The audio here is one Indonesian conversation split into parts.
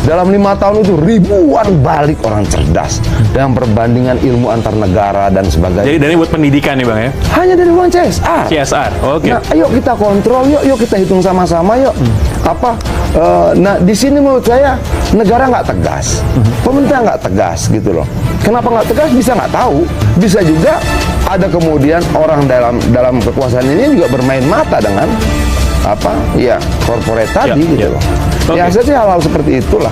Dalam 5 tahun itu ribuan balik orang cerdas dengan perbandingan ilmu antar negara dan sebagainya. Jadi dari buat pendidikan nih Bang ya? Hanya dari uang CSR. CSR, oke. Nah, ayo kita kontrol, yuk kita hitung sama-sama, yuk. Nah di sini menurut saya negara nggak tegas, pemerintah nggak tegas gitu loh. Kenapa nggak tegas? Bisa nggak tahu, bisa juga ada kemudian orang dalam kekuasaan ini juga bermain mata dengan korporat tadi gitu loh. Ya saya sih hal-hal seperti itulah.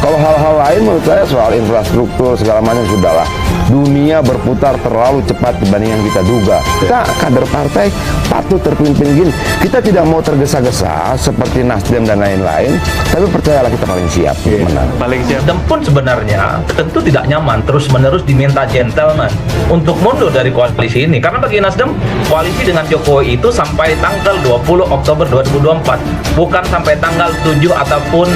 Kalau hal-hal lain menurut saya soal infrastruktur segala macam sudahlah. Dunia berputar terlalu cepat dibanding yang kita duga. Kita kader partai patut terpimpin gini. Kita tidak mau tergesa-gesa seperti Nasdem dan lain-lain, tapi percayalah kita paling siap untuk menang. Paling siap. Nasdem pun sebenarnya tentu tidak nyaman terus-menerus diminta gentleman untuk mundur dari koalisi ini. Karena bagi Nasdem, koalisi dengan Jokowi itu sampai tanggal 20 Oktober 2024, bukan sampai tanggal 7 ataupun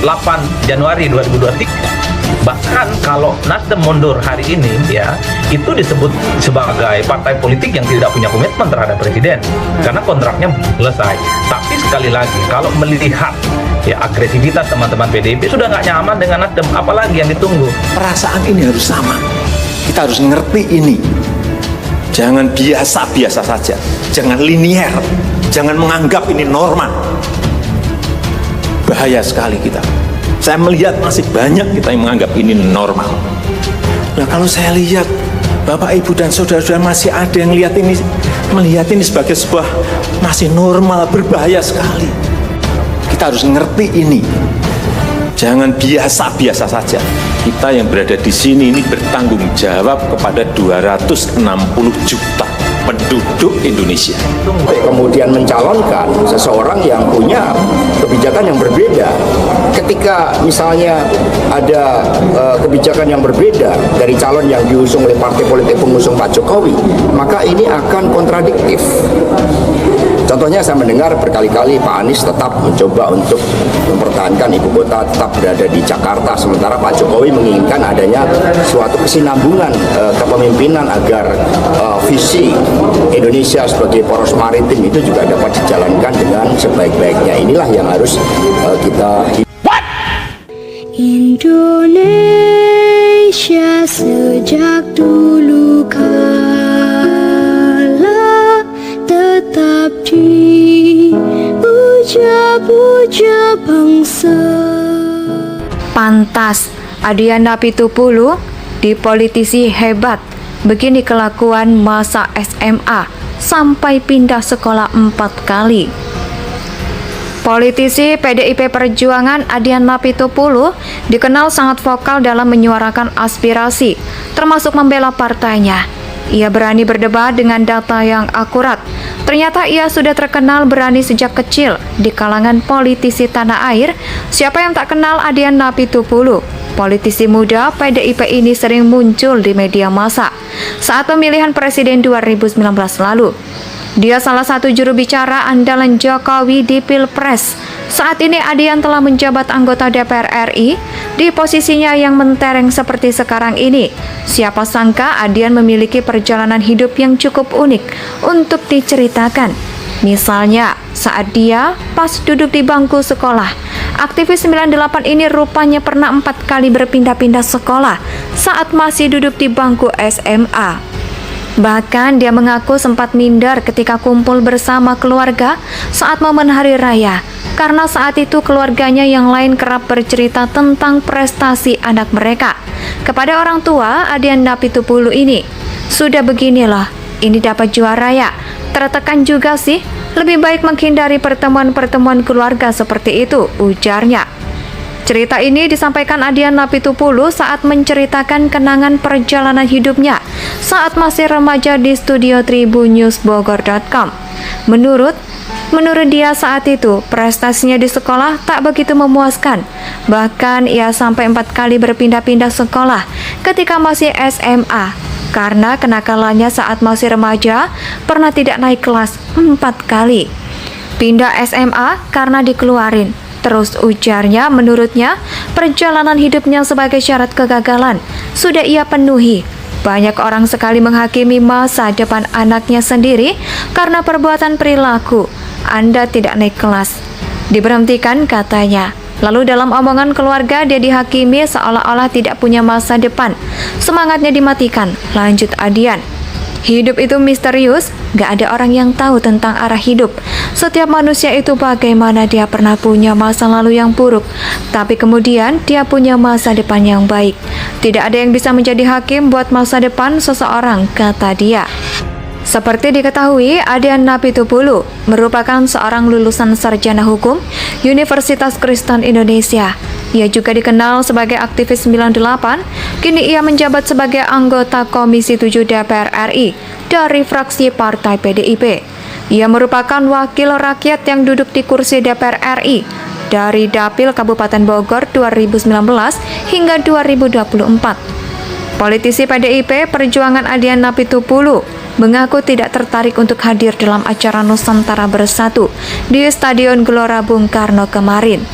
8 Januari 2023. Bahkan kalau Nasdem mundur hari ini ya, itu disebut sebagai partai politik yang tidak punya komitmen terhadap presiden karena kontraknya selesai. Tapi sekali lagi kalau melihat ya agresivitas teman-teman PDIP sudah nggak nyaman dengan Nasdem, apalagi yang ditunggu. Perasaan ini harus sama. Kita harus ngerti ini. Jangan biasa-biasa saja. Jangan linier. Jangan menganggap ini normal. Bahaya sekali kita. Saya melihat masih banyak kita yang menganggap ini normal. Nah kalau saya lihat Bapak, Ibu, dan saudara-saudara masih ada yang melihat ini sebagai sebuah masih normal, berbahaya sekali. Kita harus ngerti ini. Jangan biasa-biasa saja. Kita yang berada di sini ini bertanggung jawab kepada 260 juta penduduk Indonesia. Kemudian mencalonkan seseorang yang punya kebijakan yang berbeda. Ketika misalnya ada kebijakan yang berbeda dari calon yang diusung oleh partai politik pengusung Pak Jokowi, maka ini akan kontradiktif. Contohnya saya mendengar berkali-kali Pak Anies tetap mencoba untuk mempertahankan ibu kota tetap berada di Jakarta, sementara Pak Jokowi menginginkan adanya suatu kesinambungan kepemimpinan agar visi Indonesia sebagai poros maritim itu juga dapat dijalankan dengan sebaik-baiknya. Inilah yang harus kita Indonesia sejak dulu kala tetap dipuja-puja bangsa. Pantas Adiana Pitupulu dipolitisi hebat. Begini kelakuan masa SMA sampai pindah sekolah 4 kali. Politisi PDIP Perjuangan Adiana Pitupulu dikenal sangat vokal dalam menyuarakan aspirasi, termasuk membela partainya. Ia berani berdebat dengan data yang akurat. Ternyata ia sudah terkenal berani sejak kecil di kalangan politisi tanah air. Siapa yang tak kenal Adiana Pitupulu? Politisi muda PDIP ini sering muncul di media massa saat pemilihan presiden 2019 lalu. Dia salah satu juru bicara andalan Jokowi di Pilpres. Saat ini Adian telah menjabat anggota DPR RI di posisinya yang mentereng seperti sekarang ini. Siapa sangka Adian memiliki perjalanan hidup yang cukup unik untuk diceritakan. Misalnya, saat dia pas duduk di bangku sekolah, aktivis 98 ini rupanya pernah 4 kali berpindah-pindah sekolah saat masih duduk di bangku SMA. Bahkan dia mengaku sempat minder ketika kumpul bersama keluarga saat momen hari raya, karena saat itu keluarganya yang lain kerap bercerita tentang prestasi anak mereka. Kepada orang tua Adiana Pitupulu ini, sudah beginilah, ini dapat juara ya. Tertekan juga sih, lebih baik menghindari pertemuan-pertemuan keluarga seperti itu, ujarnya. Cerita ini disampaikan Adiana Pitupulu saat menceritakan kenangan perjalanan hidupnya saat masih remaja di studio tribunnews.bogor.com. Menurut dia saat itu, prestasinya di sekolah tak begitu memuaskan. Bahkan ia sampai 4 kali berpindah-pindah sekolah ketika masih SMA. Karena kenakalannya saat masih remaja, pernah tidak naik kelas 4 kali. Pindah SMA karena dikeluarin. Terus ujarnya, menurutnya, perjalanan hidupnya sebagai syarat kegagalan sudah ia penuhi. Banyak orang sekali menghakimi masa depan anaknya sendiri karena perbuatan perilaku. Anda tidak naik kelas. Diberhentikan katanya. Lalu dalam omongan keluarga dia dihakimi seolah-olah tidak punya masa depan. Semangatnya dimatikan, lanjut Adian. Hidup itu misterius, gak ada orang yang tahu tentang arah hidup. Setiap manusia itu bagaimana dia pernah punya masa lalu yang buruk, tapi kemudian dia punya masa depan yang baik. Tidak ada yang bisa menjadi hakim buat masa depan seseorang, kata dia. Seperti diketahui, Adian Napitupulu merupakan seorang lulusan sarjana hukum Universitas Kristen Indonesia. Ia juga dikenal sebagai aktivis 98, kini ia menjabat sebagai anggota Komisi 7 DPR RI dari fraksi Partai PDIP. Ia merupakan wakil rakyat yang duduk di kursi DPR RI dari Dapil Kabupaten Bogor 2019 hingga 2024. Politisi PDIP Perjuangan Adian Napitupulu mengaku tidak tertarik untuk hadir dalam acara Nusantara Bersatu di Stadion Gelora Bung Karno kemarin.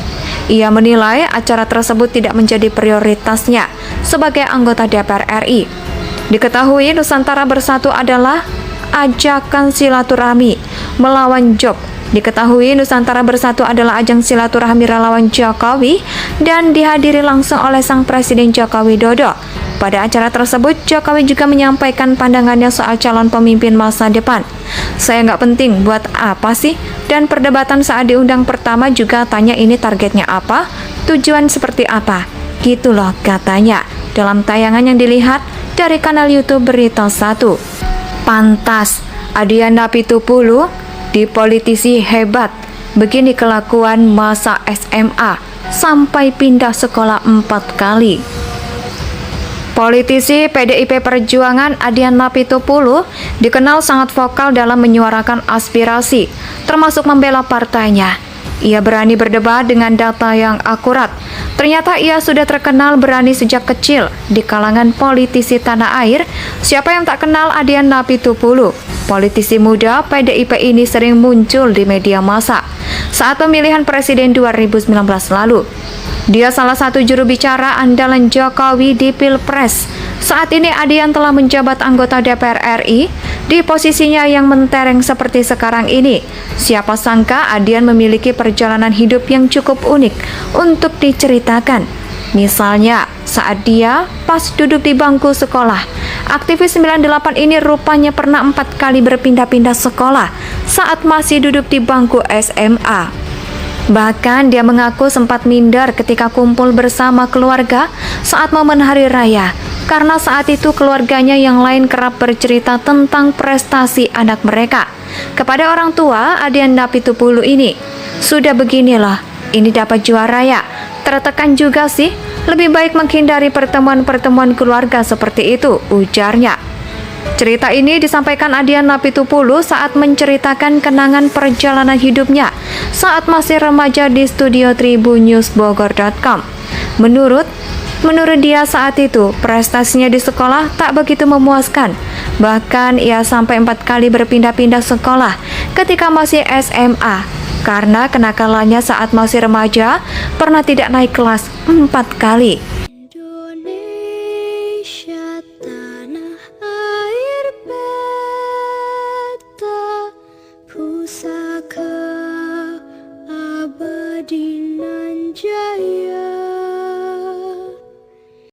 Ia menilai acara tersebut tidak menjadi prioritasnya sebagai anggota DPR RI. Diketahui Nusantara Bersatu adalah ajakan silaturahmi melawan Job. Diketahui Nusantara Bersatu adalah ajang silaturahmi relawan Jokowi dan dihadiri langsung oleh Sang Presiden Joko Widodo. Pada acara tersebut, Jokowi juga menyampaikan pandangannya soal calon pemimpin masa depan. Saya nggak penting, buat apa sih? Dan perdebatan saat diundang pertama juga tanya ini targetnya apa, tujuan seperti apa. Gitu loh katanya, dalam tayangan yang dilihat dari kanal YouTube Berita 1. Pantas, Adian Napitupulu di politisi hebat. Begini kelakuan masa SMA, sampai pindah sekolah 4 kali. Politisi PDIP Perjuangan Adian Napitupulu dikenal sangat vokal dalam menyuarakan aspirasi, termasuk membela partainya. Ia berani berdebat dengan data yang akurat. Ternyata ia sudah terkenal berani sejak kecil di kalangan politisi tanah air. Siapa yang tak kenal Adian Napitupulu? Politisi muda PDIP ini sering muncul di media massa saat pemilihan presiden 2019 lalu. Dia salah satu juru bicara andalan Jokowi di Pilpres. Saat ini Adian telah menjabat anggota DPR RI di posisinya yang mentereng seperti sekarang ini. Siapa sangka Adian memiliki perjalanan hidup yang cukup unik untuk diceritakan. Misalnya, saat dia pas duduk di bangku sekolah, aktivis 98 ini rupanya pernah 4 kali berpindah-pindah sekolah saat masih duduk di bangku SMA. Bahkan dia mengaku sempat minder ketika kumpul bersama keluarga saat momen hari raya, karena saat itu keluarganya yang lain kerap bercerita tentang prestasi anak mereka. Kepada orang tua Adian Napitupulu ini, sudah beginilah, ini dapat juara ya. Tertekan juga sih, lebih baik menghindari pertemuan-pertemuan keluarga seperti itu, ujarnya. Cerita ini disampaikan Adian Napitupulu saat menceritakan kenangan perjalanan hidupnya saat masih remaja di studio tribunnews.bogor.com. Menurut dia saat itu, prestasinya di sekolah tak begitu memuaskan. Bahkan ia sampai 4 kali berpindah-pindah sekolah ketika masih SMA. Karena kenakalannya saat masih remaja, pernah tidak naik kelas 4 kali.